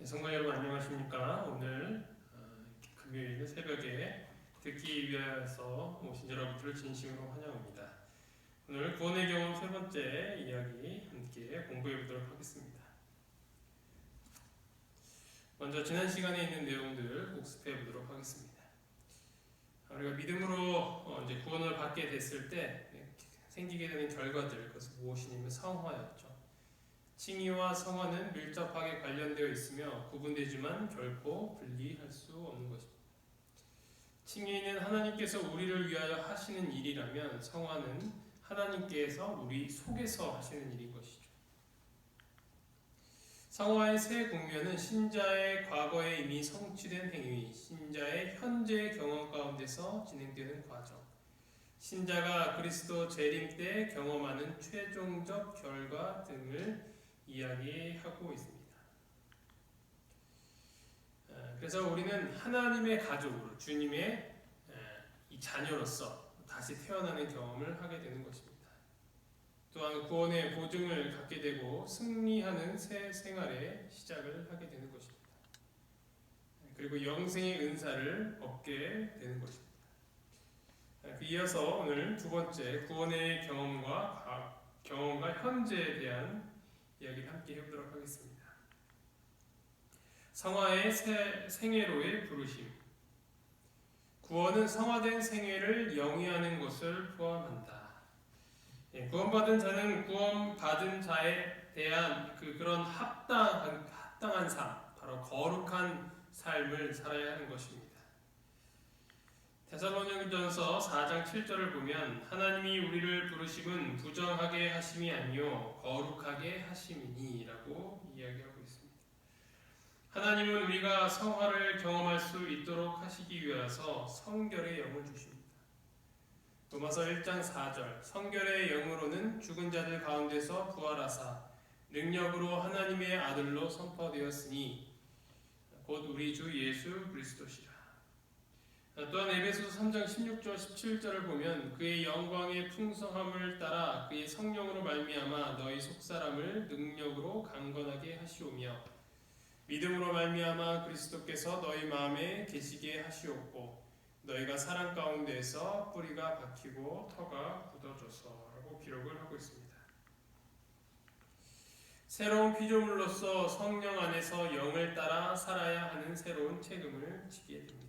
성도 여러분 안녕하십니까? 오늘 금요일 새벽에 듣기 위해서 오신 여러분들을 진심으로 환영합니다. 오늘 구원의 경험 세 번째 이야기 함께 공부해 보도록 하겠습니다. 먼저 지난 시간에 있는 내용들 복습해 보도록 하겠습니다. 우리가 믿음으로 이제 구원을 받게 됐을 때 생기게 되는 결과들, 그것은 무엇이냐면 성화였죠. 칭의와 성화는 밀접하게 관련되어 있으며 구분되지만 결코 분리할 수 없는 것입니다. 칭의는 하나님께서 우리를 위하여 하시는 일이라면 성화는 하나님께서 우리 속에서 하시는 일인 것이죠. 성화의 세 국면은 신자의 과거에 이미 성취된 행위, 신자의 현재 경험 가운데서 진행되는 과정, 신자가 그리스도 재림 때 경험하는 최종적 결과 등을 이야기하고 있습니다. 그래서 우리는 하나님의 가족으로 주님의 이 자녀로서 다시 태어나는 경험을 하게 되는 것입니다. 또한 구원의 보증을 갖게 되고 승리하는 새 생활의 시작을 하게 되는 것입니다. 그리고 영생의 은사를 얻게 되는 것입니다. 이어서 오늘 두 번째 구원의 경험과 현재에 대한 이야기를 함께 해보도록 하겠습니다. 성화의 생애로의 부르심. 구원은 성화된 생애를 영위하는 것을 포함한다. 구원받은 자는 구원받은 자에 대한 그런 합당한 삶, 바로 거룩한 삶을 살아야 하는 것입니다. 데살로니가전서 4장 7절을 보면 하나님이 우리를 부르심은 부정하게 하심이 아니요 거룩하게 하심이니 라고 이야기하고 있습니다. 하나님은 우리가 성화를 경험할 수 있도록 하시기 위해서 성결의 영을 주십니다. 로마서 1장 4절 성결의 영으로는 죽은 자들 가운데서 부활하사 능력으로 하나님의 아들로 선포되었으니 곧 우리 주 예수 그리스도시라. 또한 에베소서 3장 16절 17절을 보면 그의 영광의 풍성함을 따라 그의 성령으로 말미암아 너희 속사람을 능력으로 강건하게 하시오며 믿음으로 말미암아 그리스도께서 너희 마음에 계시게 하시옵고 너희가 사랑 가운데에서 뿌리가 박히고 터가 굳어져서 라고 기록을 하고 있습니다. 새로운 피조물로서 성령 안에서 영을 따라 살아야 하는 새로운 책임을 지게 됩니다.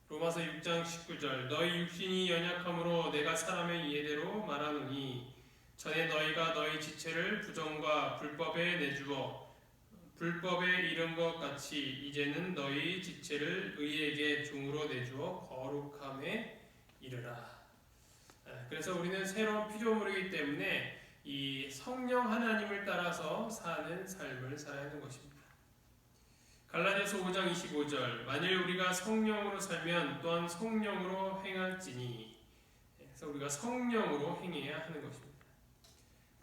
로마서 6장 19절 너희 육신이 연약함으로 내가 사람의 예대로 말하노니 전에 너희가 너희 지체를 부정과 불법에 내주어 불법에 이른 것 같이 이제는 너희 지체를 의에게 종으로 내주어 거룩함에 이르라. 그래서 우리는 새로운 피조물이기 때문에 이 성령 하나님을 따라서 사는 삶을 살아야 하는 것입니다. 갈라디아서 5장 25절 만일 우리가 성령으로 살면 또한 성령으로 행할지니 그래서 우리가 성령으로 행해야 하는 것입니다.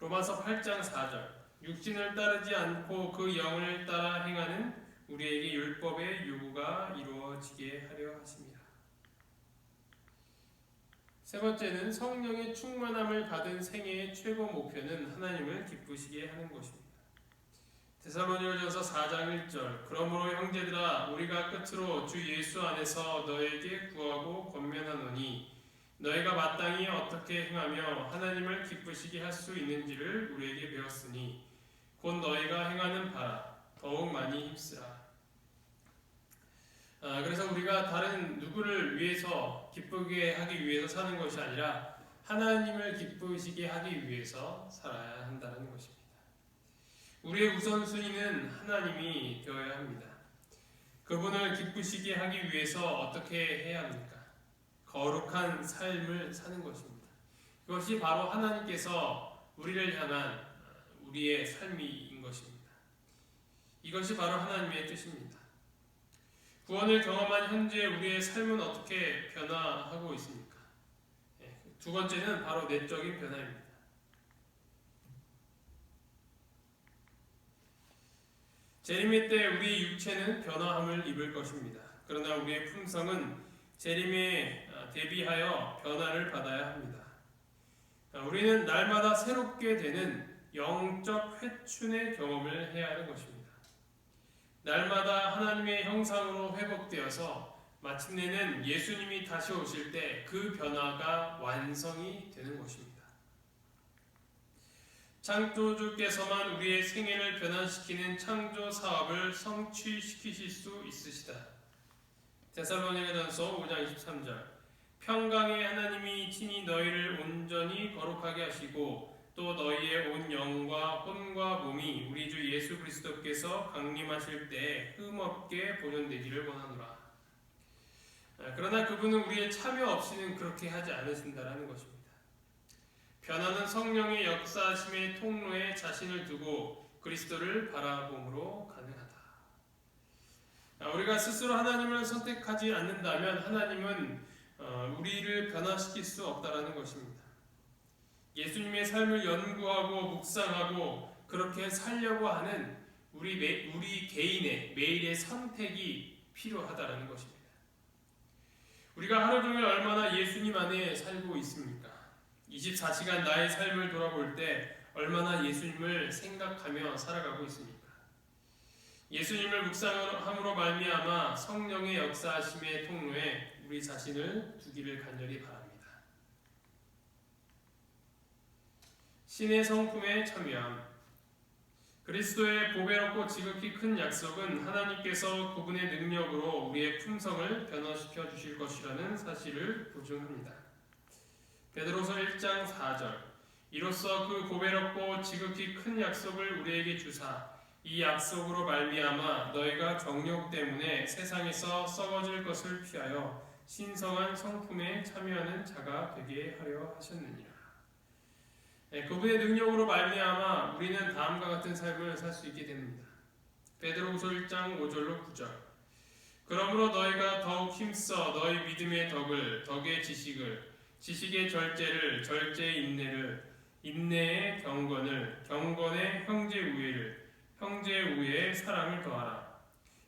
로마서 8장 4절 육신을 따르지 않고 그 영을 따라 행하는 우리에게 율법의 요구가 이루어지게 하려 하십니다. 세 번째는 성령의 충만함을 받은 생애의 최고 목표는 하나님을 기쁘시게 하는 것입니다. 데살로니가전서 4장 1절 그러므로 형제들아 우리가 끝으로 주 예수 안에서 너에게 구하고 권면하노니 너희가 마땅히 어떻게 행하며 하나님을 기쁘시게 할 수 있는지를 우리에게 배웠으니 곧 너희가 행하는 바라 더욱 많이 힘쓰라. 그래서 우리가 다른 누구를 위해서 기쁘게 하기 위해서 사는 것이 아니라 하나님을 기쁘시게 하기 위해서 살아야 한다는 것입니다. 우리의 우선순위는 하나님이 되어야 합니다. 그분을 기쁘시게 하기 위해서 어떻게 해야 합니까? 거룩한 삶을 사는 것입니다. 그것이 바로 하나님께서 우리를 향한 우리의 삶인 것입니다. 이것이 바로 하나님의 뜻입니다. 구원을 경험한 현재 우리의 삶은 어떻게 변화하고 있습니까? 두 번째는 바로 내적인 변화입니다. 재림의 때 우리 육체는 변화함을 입을 것입니다. 그러나 우리의 품성은 재림에 대비하여 변화를 받아야 합니다. 우리는 날마다 새롭게 되는 영적 회춘의 경험을 해야 하는 것입니다. 날마다 하나님의 형상으로 회복되어서 마침내는 예수님이 다시 오실 때 그 변화가 완성이 되는 것입니다. 창조주께서만 우리의 생애를 변화시키는 창조 사업을 성취시키실 수 있으시다. 데살로니가전서 5장 23절. 평강의 하나님이 친히 너희를 온전히 거룩하게 하시고 또 너희의 온 영과 혼과 몸이 우리 주 예수 그리스도께서 강림하실 때에 흠없게 보존되기를 원하노라. 그러나 그분은 우리의 참여 없이는 그렇게 하지 않으신다라는 것입니다. 변화는 성령의 역사하심의 통로에 자신을 두고 그리스도를 바라봄으로 가능하다. 우리가 스스로 하나님을 선택하지 않는다면 하나님은 우리를 변화시킬 수 없다라는 것입니다. 예수님의 삶을 연구하고 묵상하고 그렇게 살려고 하는 우리 개인의 매일의 선택이 필요하다라는 것입니다. 우리가 하루 종일 얼마나 예수님 안에 살고 있습니까? 24시간 나의 삶을 돌아볼 때 얼마나 예수님을 생각하며 살아가고 있습니까? 예수님을 묵상함으로 말미암아 성령의 역사하심의 통로에 우리 자신을 두기를 간절히 바랍니다. 신의 성품에 참여함. 그리스도의 보배롭고 지극히 큰 약속은 하나님께서 그분의 능력으로 우리의 품성을 변화시켜 주실 것이라는 사실을 보증합니다. 베드로서 1장 4절. 이로써 그 보배롭고 지극히 큰 약속을 우리에게 주사 이 약속으로 말미암아 너희가 정욕 때문에 세상에서 썩어질 것을 피하여 신성한 성품에 참여하는 자가 되게 하려 하셨느니라. 그분의 능력으로 말미암아 우리는 다음과 같은 삶을 살 수 있게 됩니다. 베드로후서 1장 5절로 9절. 그러므로 너희가 더욱 힘써 너희 믿음의 덕을, 덕의 지식을, 지식의 절제를, 절제의 인내를, 인내의 경건을, 경건의 형제 우애를, 형제 우애의 사랑을 더하라.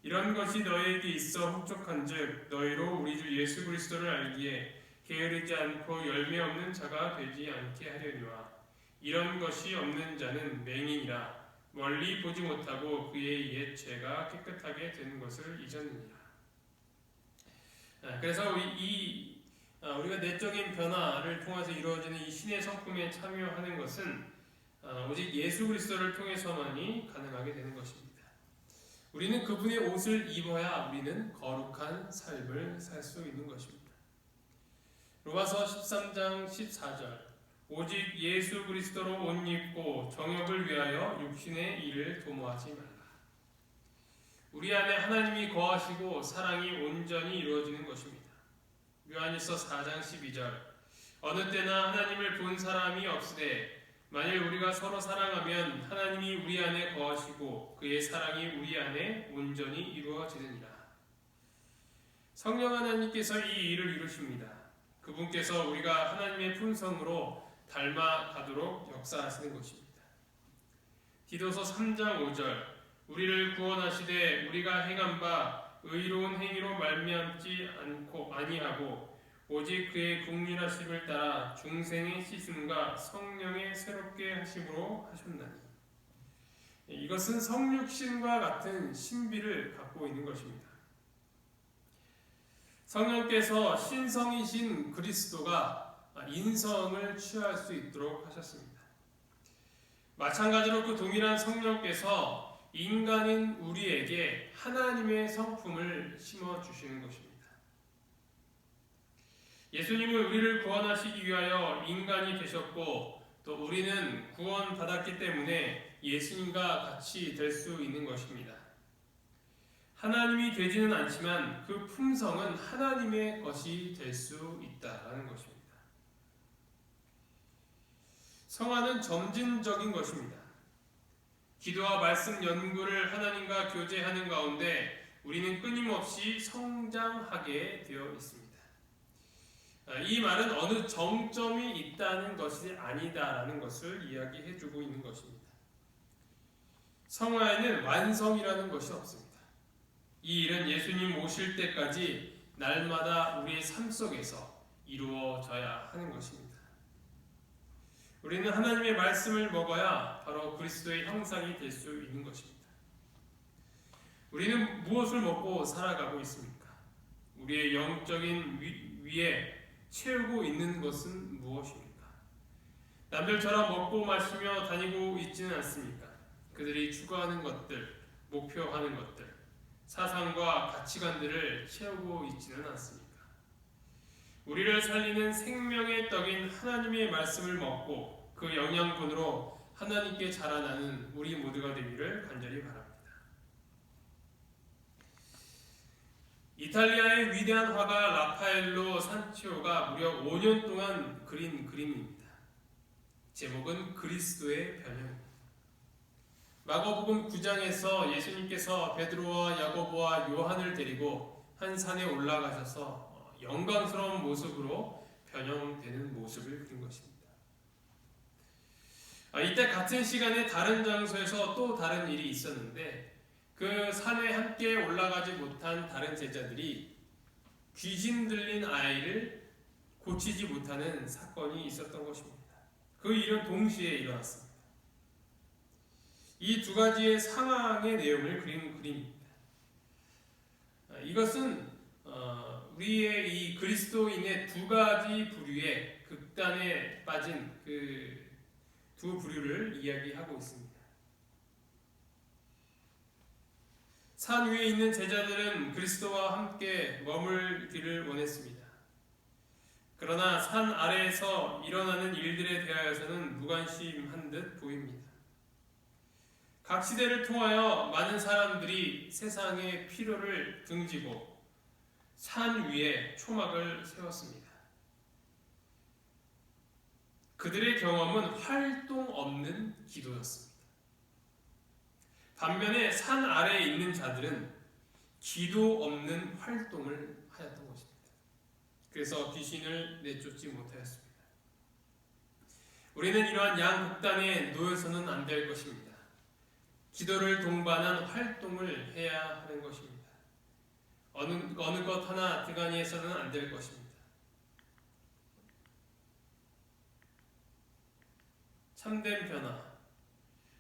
이런 것이 너희에게 있어 흡족한즉 너희로 우리 주 예수 그리스도를 알기에 게으르지 않고 열매 없는 자가 되지 않게 하려니와 이런 것이 없는 자는 맹인이라 멀리 보지 못하고 그의 옛 죄가 깨끗하게 되는 것을 잊었느니라. 그래서 우리가 내적인 변화를 통해서 이루어지는 이 신의 성품에 참여하는 것은 오직 예수 그리스도를 통해서만이 가능하게 되는 것입니다. 우리는 그분의 옷을 입어야 우리는 거룩한 삶을 살 수 있는 것입니다. 로마서 13장 14절. 오직 예수 그리스도로 옷 입고 정욕을 위하여 육신의 일을 도모하지 말라. 우리 안에 하나님이 거하시고 사랑이 온전히 이루어지는 것입니다. 요한일서 4장 12절. 어느 때나 하나님을 본 사람이 없으되 만일 우리가 서로 사랑하면 하나님이 우리 안에 거하시고 그의 사랑이 우리 안에 온전히 이루어지느니라. 성령 하나님께서 이 일을 이루십니다. 그분께서 우리가 하나님의 품성으로 닮아가도록 역사하시는 것입니다. 디도서 3장 5절. 우리를 구원하시되 우리가 행한 바 의로운 행위로 말미암지 아니하고 오직 그의 국률하심을 따라 중생의 씻음과 성령의 새롭게 하심으로 하셨나니. 이것은 성육신과 같은 신비를 갖고 있는 것입니다. 성령께서 신성이신 그리스도가 인성을 취할 수 있도록 하셨습니다. 마찬가지로 그 동일한 성령께서 인간인 우리에게 하나님의 성품을 심어주시는 것입니다. 예수님은 우리를 구원하시기 위하여 인간이 되셨고 또 우리는 구원받았기 때문에 예수님과 같이 될 수 있는 것입니다. 하나님이 되지는 않지만 그 품성은 하나님의 것이 될 수 있다는 것입니다. 성화는 점진적인 것입니다. 기도와 말씀 연구를 하나님과 교제하는 가운데 우리는 끊임없이 성장하게 되어 있습니다. 이 말은 어느 정점이 있다는 것이 아니다라는 것을 이야기해주고 있는 것입니다. 성화에는 완성이라는 것이 없습니다. 이 일은 예수님 오실 때까지 날마다 우리의 삶 속에서 이루어져야 하는 것입니다. 우리는 하나님의 말씀을 먹어야 바로 그리스도의 형상이 될 수 있는 것입니다. 우리는 무엇을 먹고 살아가고 있습니까? 우리의 영적인 위에 채우고 있는 것은 무엇입니까? 남들처럼 먹고 마시며 다니고 있지는 않습니까? 그들이 추구하는 것들, 목표하는 것들, 사상과 가치관들을 채우고 있지는 않습니까? 우리를 살리는 생명의 떡인 하나님의 말씀을 먹고 그 영양분으로 하나님께 자라나는 우리 모두가 되기를 간절히 바랍니다. 이탈리아의 위대한 화가 라파엘로 산치오가 무려 5년 동안 그린 그림입니다. 제목은 그리스도의 변형입니다. 마가복음 9장에서 예수님께서 베드로와 야고보와 요한을 데리고 한 산에 올라가셔서 영광스러운 모습으로 변형되는 모습을 그린 것입니다. 이때 같은 시간에 다른 장소에서 또 다른 일이 있었는데 그 산에 함께 올라가지 못한 다른 제자들이 귀신 들린 아이를 고치지 못하는 사건이 있었던 것입니다. 그 일은 동시에 일어났습니다. 이 두 가지의 상황의 내용을 그린 그림입니다. 이것은 우리의 이 그리스도인의 두 가지 부류의 극단에 빠진 그 두 부류를 이야기하고 있습니다. 산 위에 있는 제자들은 그리스도와 함께 머물기를 원했습니다. 그러나 산 아래에서 일어나는 일들에 대하여서는 무관심한 듯 보입니다. 각 시대를 통하여 많은 사람들이 세상의 필요를 등지고 산 위에 초막을 세웠습니다. 그들의 경험은 활동 없는 기도였습니다. 반면에 산 아래에 있는 자들은 기도 없는 활동을 하였던 것입니다. 그래서 귀신을 내쫓지 못하였습니다. 우리는 이러한 양극단에 놓여서는 안 될 것입니다. 기도를 동반한 활동을 해야 하는 것입니다. 어느 것 하나 등한히해서는 안 될 것입니다. 참된 변화.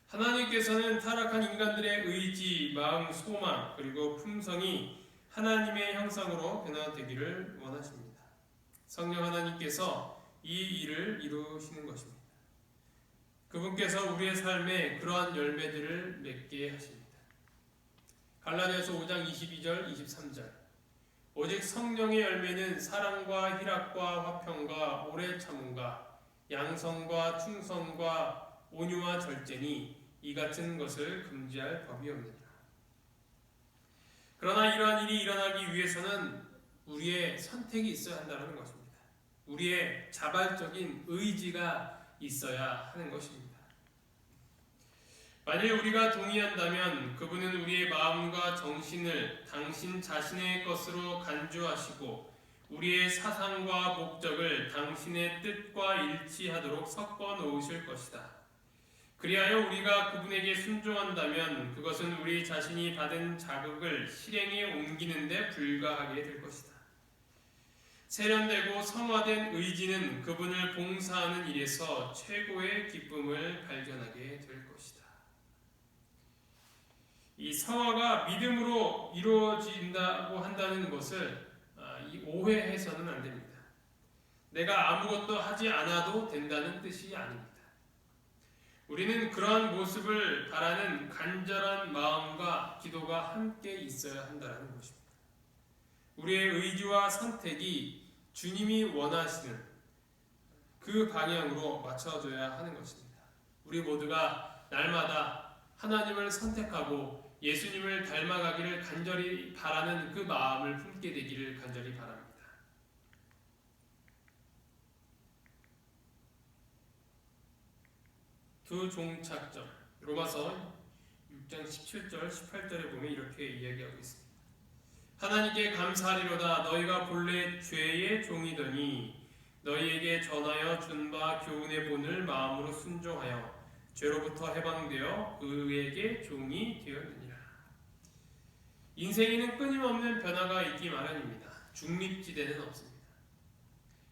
하나님께서는 타락한 인간들의 의지, 마음, 소망, 그리고 품성이 하나님의 형상으로 변화되기를 원하십니다. 성령 하나님께서 이 일을 이루시는 것입니다. 그분께서 우리의 삶에 그러한 열매들을 맺게 하십니다. 갈라디아서 5장 22절, 23절. 오직 성령의 열매는 사랑과 희락과 화평과 오래 참음과 양성과 충성과 온유와 절제니 이 같은 것을 금지할 법이 없느니라. 그러나 이러한 일이 일어나기 위해서는 우리의 선택이 있어야 한다는 것입니다. 우리의 자발적인 의지가 있어야 하는 것입니다. 만일 우리가 동의한다면 그분은 우리의 마음과 정신을 당신 자신의 것으로 간주하시고 우리의 사상과 목적을 당신의 뜻과 일치하도록 섞어 놓으실 것이다. 그리하여 우리가 그분에게 순종한다면 그것은 우리 자신이 받은 자극을 실행에 옮기는 데 불과하게 될 것이다. 세련되고 성화된 의지는 그분을 봉사하는 일에서 최고의 기쁨을 발견하게 될 것이다. 이 성화가 믿음으로 이루어진다고 한다는 것을 오해해서는 안 됩니다. 내가 아무것도 하지 않아도 된다는 뜻이 아닙니다. 우리는 그러한 모습을 바라는 간절한 마음과 기도가 함께 있어야 한다는 것입니다. 우리의 의지와 선택이 주님이 원하시는 그 방향으로 맞춰져야 하는 것입니다. 우리 모두가 날마다 하나님을 선택하고 예수님을 닮아가기를 간절히 바라는 그 마음을 품게 되기를 간절히 바랍니다. 두 종착점. 로마서 6장 17절 18절에 보면 이렇게 이야기하고 있습니다. 하나님께 감사하리로다. 너희가 본래 죄의 종이더니 너희에게 전하여 준 바 교훈의 본을 마음으로 순종하여 죄로부터 해방되어 의에게 종이 되었느니라. 인생에는 끊임없는 변화가 있기 마련입니다. 중립지대는 없습니다.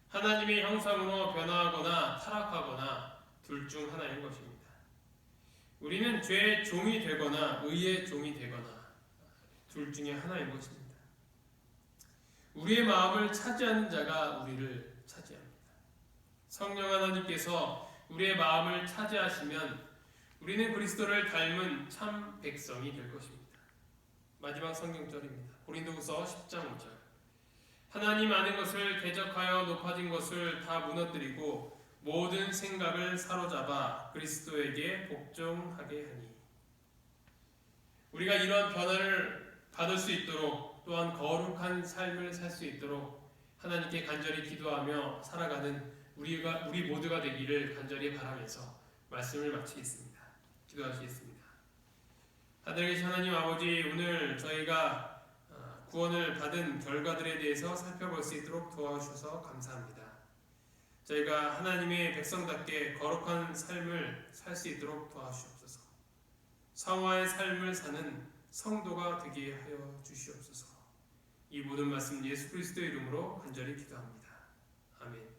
하나님의 형상으로 변화하거나 타락하거나 둘 중 하나인 것입니다. 우리는 죄의 종이 되거나 의의 종이 되거나 둘 중에 하나인 것입니다. 우리의 마음을 차지하는 자가 우리를 차지합니다. 성령 하나님께서 우리의 마음을 차지하시면 우리는 그리스도를 닮은 참 백성이 될 것입니다. 마지막 성경절입니다. 고린도후서 10장 5절. 하나님 아는 것을 대적하여 높아진 것을 다 무너뜨리고 모든 생각을 사로잡아 그리스도에게 복종하게 하니. 우리가 이런 변화를 받을 수 있도록, 또한 거룩한 삶을 살 수 있도록 하나님께 간절히 기도하며 살아가는 우리 모두가 되기를 간절히 바라면서 말씀을 마치겠습니다. 기도하시겠습니다. 하늘에 계신 하나님 아버지, 오늘 저희가 구원을 받은 결과들에 대해서 살펴볼 수 있도록 도와주셔서 감사합니다. 저희가 하나님의 백성답게 거룩한 삶을 살 수 있도록 도와주시옵소서. 성화의 삶을 사는 성도가 되게 하여 주시옵소서. 이 모든 말씀 예수 그리스도의 이름으로 간절히 기도합니다. 아멘.